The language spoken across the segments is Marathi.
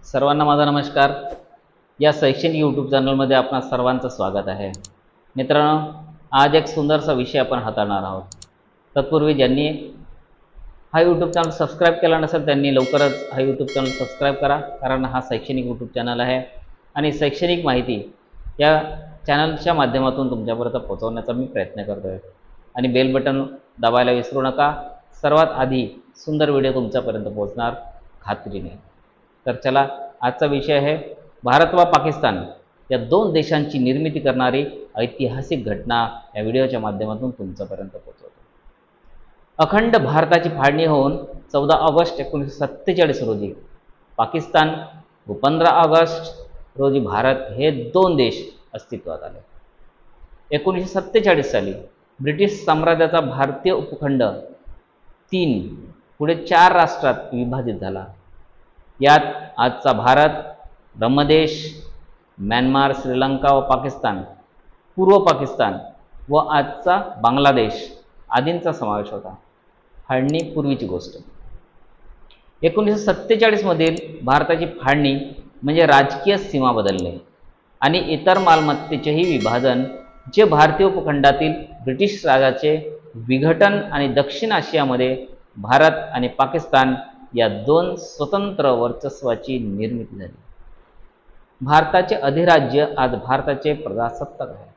सर्वांना माझा नमस्कार। या शैक्षणिक यूट्यूब चॅनलमध्ये आपणा सर्वांचं स्वागत आहे। मित्रांनो, आज एक सुंदरसा विषय आपण हाताळणार आहोत। तत्पूर्वी ज्यांनी हा यूट्यूब चॅनल सबस्क्राइब केला नसेल त्यांनी लवकरच हा यूट्यूब चॅनल सबस्क्राइब करा, कारण हा शैक्षणिक यूट्यूब चॅनल आहे आणि शैक्षणिक माहिती या चॅनलच्या माध्यमातून तुमच्यापर्यंत पोहोचवण्याचा मी प्रयत्न करतोय। आणि बेल बटन दाबायला विसरू नका। सर्वात आधी सुंदर व्हिडिओ तुमच्यापर्यंत पोहोचणार खात्रीने। तर चला, आजचा विषय आहे भारत व पाकिस्तान या दोन देशांची निर्मिती करणारी ऐतिहासिक घटना या व्हिडिओच्या माध्यमातून तुमच्यापर्यंत पोहोचवतो। अखंड भारताची फाळणी होऊन 14 ऑगस्ट 1947 रोजी पाकिस्तान व 15 ऑगस्ट रोजी भारत हे दोन देश अस्तित्वात आले। 1947 साली ब्रिटिश साम्राज्याचा भारतीय उपखंड 3 पुढे 4 राष्ट्रात विभाजित झाला। यात आजचा भारत, ब्रह्मदेश, म्यानमार, श्रीलंका व पाकिस्तान, पूर्व पाकिस्तान व आजचा बांगलादेश आदींचा समावेश होता। फाळणी पूर्वीची गोष्ट। 1947 मधील भारताची फाळणी म्हणजे राजकीय सीमा बदलणे आणि इतर मालमत्तेचेही विभाजन, जे भारतीय उपखंडातील ब्रिटिश राजाचे विघटन आणि दक्षिण आशियामध्ये भारत आणि पाकिस्तान या दोन स्वतंत्र वर्चस्वाची निर्मिती झाली। भारताचे अधिराज्य आज भारताचे प्रजासत्ताक आहे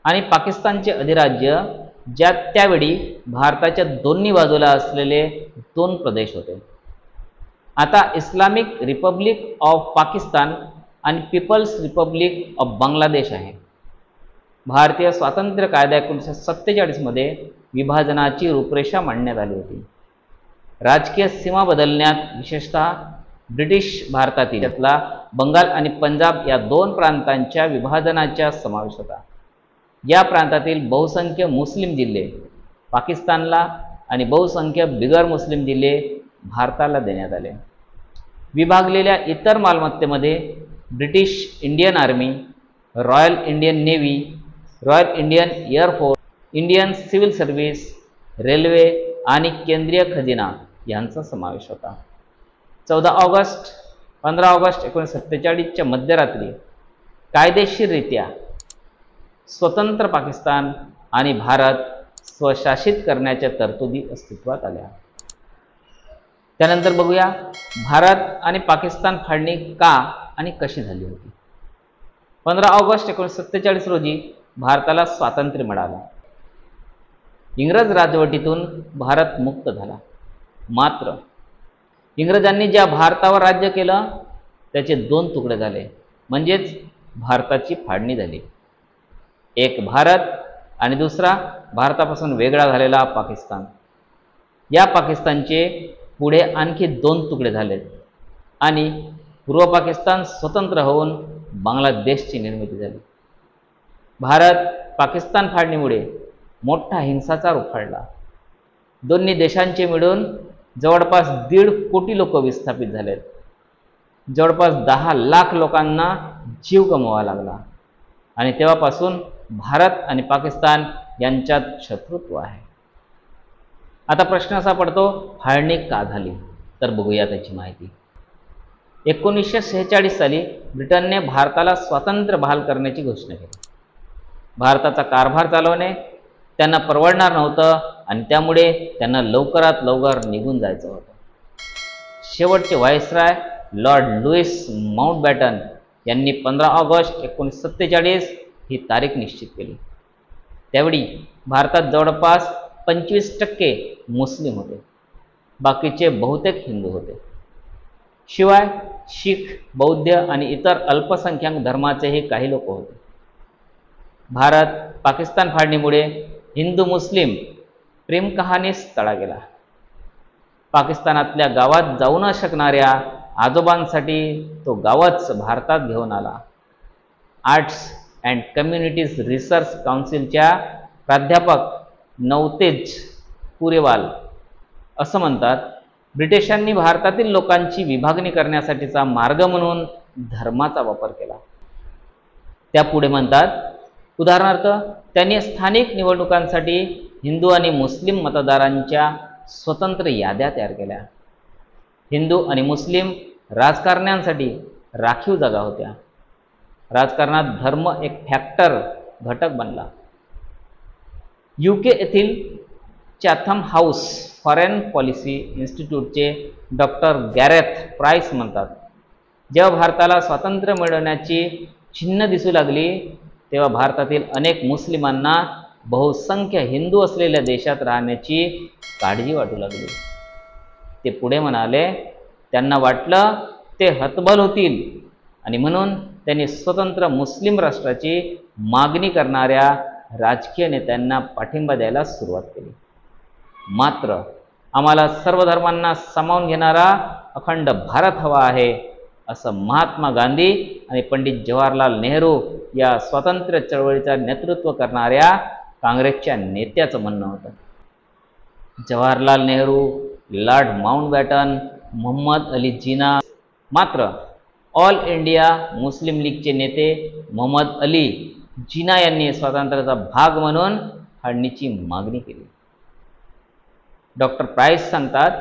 आणि पाकिस्तानचे अधिराज्य ज्यात त्यावेळी भारताच्या दोन्ही बाजूला असलेले 2 प्रदेश होते, आता इस्लामिक रिपब्लिक ऑफ पाकिस्तान आणि पीपल्स रिपब्लिक ऑफ बांगलादेश आहे। भारतीय स्वातंत्र्य कायदा 1947 मध्ये विभाजनाची रूपरेषा मांडण्यात आली होती। राजकीय सीमा बदलण्यात विशेषतः ब्रिटिश भारतातील यातला बंगाल आणि पंजाब या 2 प्रांतांच्या विभाजनाचा समावेश होता। या प्रांतातील बहुसंख्य मुस्लिम जिल्हे पाकिस्तानला आणि बहुसंख्य बिगर मुस्लिम जिल्हे भारताला देण्यात आले। विभागलेल्या इतर मालमत्तेमध्ये British Indian army, royal Indian navy, royal Indian air force, Indian civil service, railway आणि केंद्रीय खजिना यांचा समावेश होता। 14 ऑगस्ट 15 ऑगस्ट 1947 च्या मध्यरात्री कायदेशीररित्या स्वतंत्र पाकिस्तान आणि भारत स्वशासित करण्याच्या तरतुदी अस्तित्वात आल्या। त्यानंतर बघूया भारत आणि पाकिस्तान फाळणी का आणि कशी झाली होती। 15 ऑगस्ट 1947 रोजी भारताला स्वातंत्र्य मिळालं। इंग्रज राजवटीतून भारत मुक्त झाला। मात्र इंग्रजांनी ज्या भारतावर राज्य केलं त्याचे 2 तुकडे झाले, म्हणजेच भारताची फाळणी झाली। एक भारत आणि दुसरा भारतापासून वेगळा झालेला पाकिस्तान। या पाकिस्तानचे पुढे आणखी 2 तुकडे झाले आणि पूर्व पाकिस्तान स्वतंत्र होऊन बांगलादेशची निर्मिती झाली। भारत पाकिस्तान फाळणीमुळे मोठा हिंसाचार उफाळला। दोन्ही देशांचे मिळून जवळपास 1.5 कोटी लोक विस्थापित झालेत। जवळपास 10 लाख लोकांना जीव गमवावा लागला आणि तेव्हापासून भारत आणि पाकिस्तान यांच्यात शत्रुत्व आहे। आता प्रश्न असा पडतो, फाळणी का झाली? तर बघूया त्याची माहिती। 1946 साली ब्रिटनने भारताला स्वातंत्र्य बहाल करण्याची घोषणा केली। भारताचा कारभार चालवणे त्यांना परवडणार नव्हतं आणि त्यामुळे त्यांना लवकरात लवकर निघून जायचं होतं। शेवटचे व्हाईसराय लॉर्ड लुईस माउंटबॅटन यांनी 15 ऑगस्ट 1947 ही तारीख निश्चित केली। त्यावेळी भारतात जवळपास 25% मुस्लिम होते, बाकीचे बहुतेक हिंदू होते। शिवाय शीख, बौद्ध आणि इतर अल्पसंख्याक धर्माचेही काही लोक होते। भारत पाकिस्तान फाळणीमुळे हिंदू मुस्लिम प्रेम कहाणीस तडा गेला। पाकिस्तानातल्या गावात जाऊ न शकणाऱ्या आजोबांसाठी तो गावच भारतात घेऊन आला। आर्ट्स अँड कम्युनिटीज रिसर्च काउन्सिलच्या प्राध्यापक नवतेज पुरेवाल असं म्हणतात, ब्रिटिशांनी भारतातील लोकांची विभागणी करण्यासाठीचा मार्ग म्हणून धर्माचा वापर केला। त्या पुढे म्हणतात, उदाहरणार्थ त्यांनी स्थानिक निवडणुकांसाठी हिंदू आणि मुस्लिम मतदारांच्या स्वतंत्र याद्या तयार केल्या। हिंदू आणि मुस्लिम राजकारण्यांसाठी राखीव जागा होत्या. राजकारणात धर्म एक फॅक्टर घटक बनला. UK येथील चॅथम हाऊस फॉरेन पॉलिसी इन्स्टिट्यूटचे डॉक्टर गॅरेथ प्राइस म्हणतात, जेव्हा भारताला स्वातंत्र्य मिळवण्याची चिन्ह दिसू लागली तेव्हा भारतातील अनेक मुस्लिमांना बहुसंख्य हिंदू असलेल्या देशात राहण्याची काळजी वाटू लागली. ते पुढे म्हणाले, त्यांना वाटलं ते हतबल होतील आणि म्हणून त्यांनी स्वतंत्र मुस्लिम राष्ट्राची मागणी करणाऱ्या राजकीय नेत्यांना पाठिंबा द्यायला सुरुवात केली. मात्र आम्हाला सर्व धर्मांना सामावून घेणारा अखंड भारत हवा आहे, असं महात्मा गांधी आणि पंडित जवाहरलाल नेहरू या स्वातंत्र्य चळवळीचा नेतृत्व करणाऱ्या काँग्रेसच्या नेत्याचं म्हणणं होतं. जवाहरलाल नेहरू, लॉर्ड माउंटबॅटन, मोहम्मद अली जिना, मात्र ऑल इंडिया मुस्लिम लीगचे नेते मोहम्मद अली जिना यांनी स्वातंत्र्याचा भाग म्हणून फाळणीची मागणी केली. डॉक्टर प्राइस सांगतात,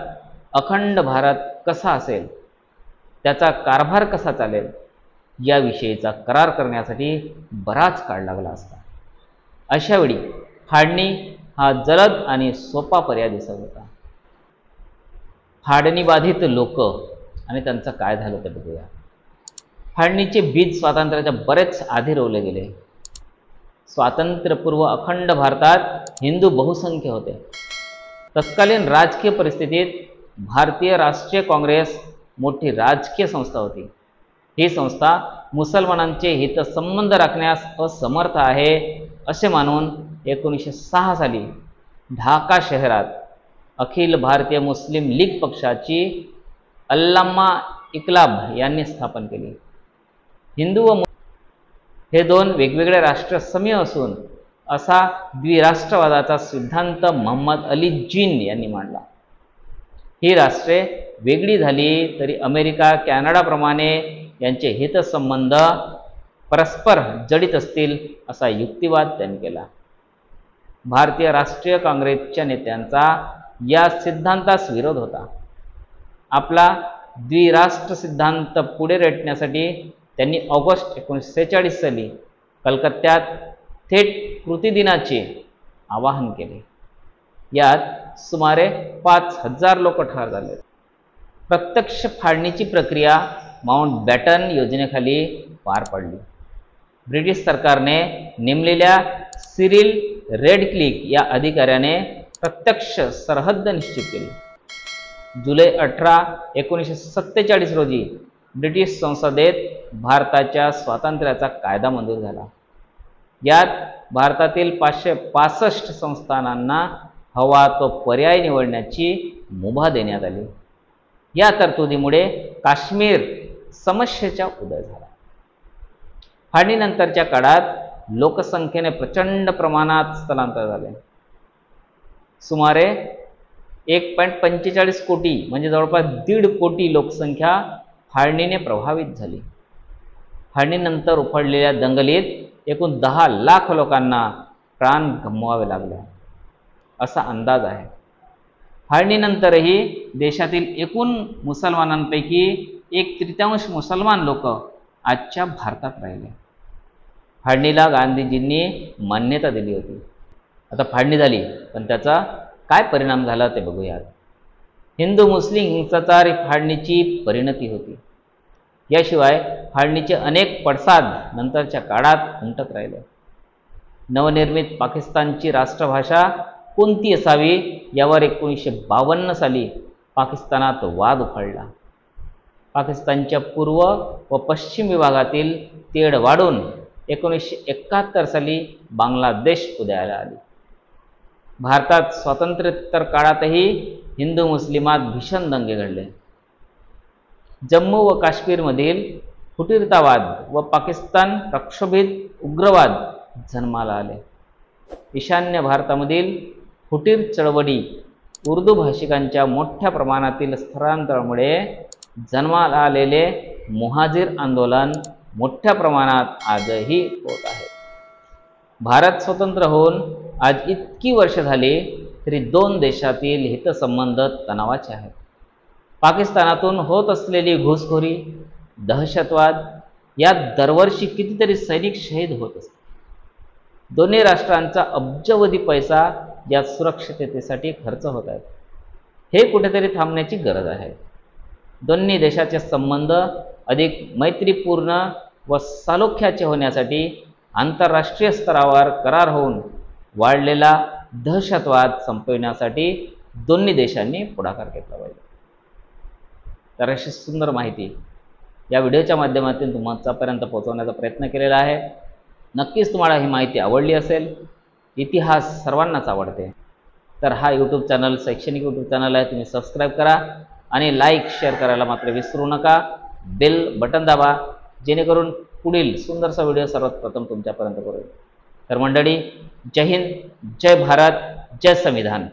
अखंड भारत कसा असेल, त्याचा कारभार कसा चालेल याविषयीचा करार करण्यासाठी बराच काळ लागला असता. अशावेळी फाळणी हा जलद आणि सोपा पर्याय दिसत होता. फाळणी बाधित लोक आणि त्यांचं काय झालं ते बघूया. फाळणीचे बीज स्वातंत्र्याच्या बरेच आधी रोवले गेले. स्वातंत्र्यपूर्व अखंड भारतात हिंदू बहुसंख्य होते. तत्कालीन राजकीय परिस्थितीत भारतीय राष्ट्रीय काँग्रेस मोठी राजकीय संस्था होती. ही संस्था मुसलमानांचे हितसंबंध राखण्यास असमर्थ आहे असे मानून 1906 साली ढाका शहरात अखिल भारतीय मुस्लिम लीग पक्षाची अल्लामा इक्बाल यांनी स्थापन केली. हिंदू व हे दोन वेगवेगळे राष्ट्र समूह असून असा द्विराष्ट्रवादाचा सिद्धांत मोहम्मद अली जिन यांनी मांडला. ही राष्ट्रे वेगळी झाली तरी अमेरिका, कॅनडाप्रमाणे यांचे हितसंबंध परस्पर जडित असतील असा युक्तिवाद त्यांनी केला. भारतीय राष्ट्रीय काँग्रेसच्या नेत्यांचा या सिद्धांतास विरोध होता. आपला द्विराष्ट्र सिद्धांत पुढे रेटण्यासाठी त्यांनी ऑगस्ट 1946 साली कलकत्त्यात थेट कृतिदिनाचे आवाहन केले. यात सुमारे 5,000 लोक ठार झाले. प्रत्यक्ष फाळणीची प्रक्रिया माउंटबॅटन योजनेखाली पार पडली. ब्रिटिश सरकारने नेमलेल्या सिरिल रेडक्लिफ या अधिकाऱ्याने प्रत्यक्ष सरहद्द निश्चित केली. जुलै 18, 1947 रोजी ब्रिटिश संसदेत भारताच्या स्वातंत्र्याचा कायदा मंजूर झाला. यात भारतातील 565 संस्थानांना हवा तो पर्याय निवडण्याची मुभा देण्यात आली. या तरतुदीमुळे काश्मीर समस्येचा उदय झाला. फाळणीनंतरच्या काळात लोकसंख्येने प्रचंड प्रमाणात स्थलांतर झाले. सुमारे 1.45 कोटी म्हणजे जवळपास 1.5 कोटी लोकसंख्या फाळणीने प्रभावित झाली. फाळणीनंतर उफाळलेल्या दंगलीत एकूण 10 लाख लोकांना प्राण गमवावे लागले असा अंदाज आहे. फाळणीनंतरही देशातील एकूण मुसलमानांपैकी 1/3 मुसलमान लोक आजच्या भारतात राहिले. फाळणीला गांधीजींनी मान्यता दिली होती. आता फाळणी झाली, पण त्याचा काय परिणाम झाला ते बघूयात. हिंदू मुस्लिम हिंसाचार ही फाळणीची परिणती होती. याशिवाय फाळणीचे अनेक पडसाद नंतरच्या काळात उमटत राहिले. नवनिर्मित पाकिस्तानची राष्ट्रभाषा कोणती असावी यावर 1952 साली पाकिस्तानात वाद उफाळला. पाकिस्तानच्या पूर्व व पश्चिम विभागातील तेढ वाढून 1971 साली बांगलादेश उदयाला आली. भारतात स्वातंत्र्योत्तर काळातही हिंदू मुस्लिमात भीषण दंगे घडले. जम्मू व काश्मीरमधील फुटीरतावाद व पाकिस्तान प्रक्षोभित उग्रवाद जन्माला आले. ईशान्य भारतामधील फुटीर चळवळी, उर्दू भाषिकांच्या मोठ्या प्रमाणातील स्थलांतरामुळे जन्माला आलेले मुहाजीर आंदोलन मोठ्या प्रमाणात आजही होत आहे. भारत स्वतंत्र होऊन आज इतकी वर्ष झाली तरी दोन देशातील हितसंबंध तणावाचे आहेत. पाकिस्तानातून होत असलेली घुसखोरी, दहशतवाद यात दरवर्षी कितीतरी सैनिक शहीद होत असतात. दोन्ही राष्ट्रांचा अब्जावधी पैसा या सुरक्षिततेसाठी खर्च होत आहे. हे कुठेतरी थांबण्याची गरज आहे. दोन्ही देशाचे संबंध अधिक मैत्रीपूर्ण व सालोख्याचे होण्यासाठी आंतरराष्ट्रीय स्तरावर करार होऊन वाढलेला दहशतवाद संपविण्यासाठी दोन्ही देशांनी पुढाकार घेतला पाहिजे. तर अशी सुंदर माहिती या व्हिडिओच्या माध्यमातून तुमच्यापर्यंत पोहोचवण्याचा प्रयत्न केलेला आहे. नक्कीच तुम्हाला ही माहिती आवडली असेल. इतिहास सर्वांनाच आवडते. तर हा यूट्यूब चॅनल शैक्षणिक यूट्यूब चॅनल आहे. तुम्ही सबस्क्राईब करा आणि लाईक शेअर करायला मात्र विसरू नका. बेल बटन दाबा जेणेकरून पुढील सुंदरसा व्हिडिओ सर्वात प्रथम तुमच्यापर्यंत पोहोचेल. तर मंडळी, जय हिंद, जय भारत, जय संविधान.